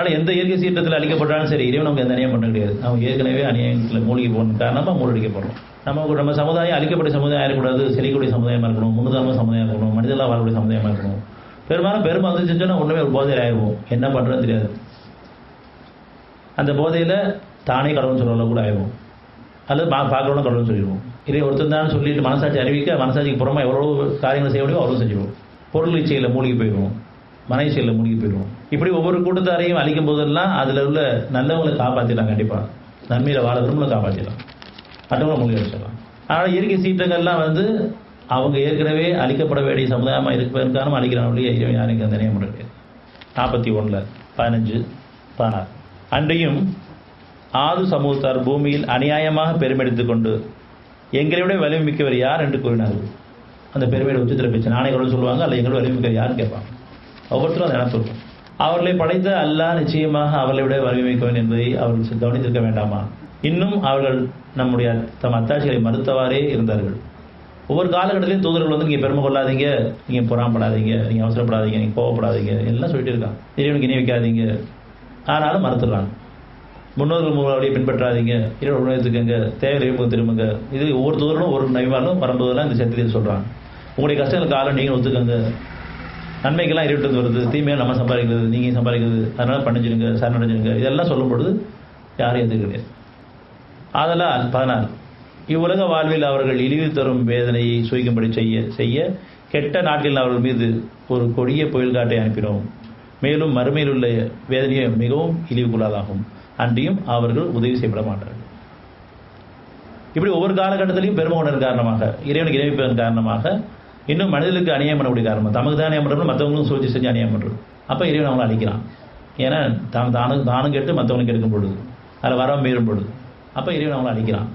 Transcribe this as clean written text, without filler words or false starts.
ஆனால் எந்த இயற்கை சீற்றத்தில் அழிக்கப்பட்டாலும் சரி, இறைவன் நமக்கு எந்த அநியாயம் பண்ண கிடையாது. அவங்க ஏற்கனவே அநியாயத்தில் மூழ்கி போன காரணமாக மூழ்கடிக்கப்படுறோம். நம்ம சமுதாயம் அழிக்கப்பட்ட சமுதாயம் ஆகக்கூடாது, செழிக்கூடிய சமுதாயமாக இருக்கணும், முன்னுதாரண சமுதாயம் இருக்கணும், மனிதர்களாக வாழக்கூடிய சமுதாயமாக இருக்கணும். பெருமை வந்து செஞ்சோன்னா ஒன்றுமே ஒரு போதையில் ஆயிடுவோம். என்ன பண்ணுறதுன்னு தெரியாது. அந்த போதையில் தானே கடவுள்னு சொல்ல கூட ஆயிடுவோம், அல்லது பார்க்கறோன்னா கடவுள்னு சொல்லிடுவோம். இதை ஒருத்தன் தான் சொல்லிட்டு மனசாட்சி அறிவிக்க, மனசாட்சிக்கு புறமா எவ்வளோ காரியங்கள் செய்ய முடியும் அவ்வளோ செஞ்சுடுவோம். பொருள் இச்சையில் மூழ்கி போயிடுவோம், மன இச்சையில் மூழ்கி போயிடுவோம். இப்படி ஒவ்வொரு கூட்டத்தாரையும் அழிக்கும் போதெல்லாம் அதில் உள்ள நல்லவங்களை காப்பாற்றிடலாம். கண்டிப்பாக நன்மையில் வாழ விரும்பல காப்பாற்றிடலாம், மற்றவங்களை மூழ்கி வச்சிடலாம். ஆனால் இயற்கை சீற்றங்கள்லாம் வந்து அவங்க ஏற்கனவே அழிக்கப்பட வேண்டிய சமுதாயமாக இருப்பதற்கான அழிக்கிறாங்க. இறைவன் யாருக்கு அந்த நினைவு முடியாது. 41:15-16 அன்றையும் ஆது சமூகத்தார் பூமியில் அநியாயமாக பெருமெடுத்துக் கொண்டு எங்களை விட வலிமை மிக்கவர் யார் என்று கூறினார்கள். அந்த பெருமையை உச்சத்தில் பேச்சு நானே கூட சொல்லுவாங்க, அல்ல எங்களோட வலிமை மிக்கவர் யாருன்னு கேட்பாங்க. ஒவ்வொருத்தரும் அதை என்ன சொல்லுவோம். அவர்களை படைத்த அல்லாஹ் நிச்சயமாக அவர்களை விட வலிமை மிக்கவன் என்பதை அவர்கள் கவனித்திருக்க வேண்டாமா? இன்னும் அவர்கள் நம்முடைய தம் அத்தாட்சிகளை மறுத்தவாறே இருந்தார்கள். ஒவ்வொரு காலகட்டத்திலையும் தூதர்கள் வந்து நீங்கள் பெருமை கொள்ளாதீங்க, நீங்கள் புறாம்படாதீங்க, நீங்கள் அவசரப்படாதீங்க, நீங்கள் கோவப்படாதீங்க எல்லாம் சொல்லிட்டு இருக்காங்க. இறைவனுக்கு இணை வைக்காதீங்க, ஆனாலும் மறுத்துடுறாங்க. முன்னோர்கள் மூலவழியை பின்பற்றாதீங்க, இறைவன் உணர்த்துக்கங்க, தேவையை திரும்புங்க. இது ஒவ்வொரு தூதரும் ஒரு நபிமாரும் வரும்போதெல்லாம் இந்த சத்தியத்தில் சொல்கிறாங்க. உங்களுடைய கஷ்டங்கள் காலம் நீங்கள் ஒத்துக்கங்க, நன்மைக்கெல்லாம் இறைவிட்டு வருது, தீமையாக நம்ம சம்பாதிக்கிறது, நீங்கள் சம்பாதிக்கிறது, அதனால் பண்ணிச்சிருங்க, சரணடைஞ்சிருங்க, இதெல்லாம் சொல்லும் பொழுது யாரும் எது கிடையாது. ஆதலால் 14 இவ்வுலக வாழ்வில் அவர்கள் இழிவு தரும் வேதனையை சுவைக்கும்படி செய்ய கெட்ட நாட்களில் அவர்கள் மீது ஒரு கொடிய புயல் காட்டை அனுப்பினோம். மேலும் மறுமையில் உள்ள வேதனையை மிகவும் இழிவுக்குள்ளாதாகும். அன்றியும் அவர்கள் உதவி செய்யப்பட மாட்டார்கள். இப்படி ஒவ்வொரு காலகட்டத்திலையும் பெருமை உணர்வு காரணமாக, இறைவனுக்கு இணைப்பதன் காரணமாக, இன்னும் மனிதர்களுக்கு அநியாயம் பண்ணக்கூடிய காரணமாக, தமக்கு தான் அநியாயம் பண்ணுறது, மற்றவங்களும் சூழ்ச்சி செஞ்சு அநியாயம் பண்ணுறது. அப்போ இறைவன் அவங்களை அழிக்கிறான். ஏன்னா தானும் கேட்டு மற்றவங்களுக்கு எடுக்கும் பொழுது, அதில் வர மீறும் பொழுது, அப்போ இறைவன் அவங்களை அழிக்கிறான்.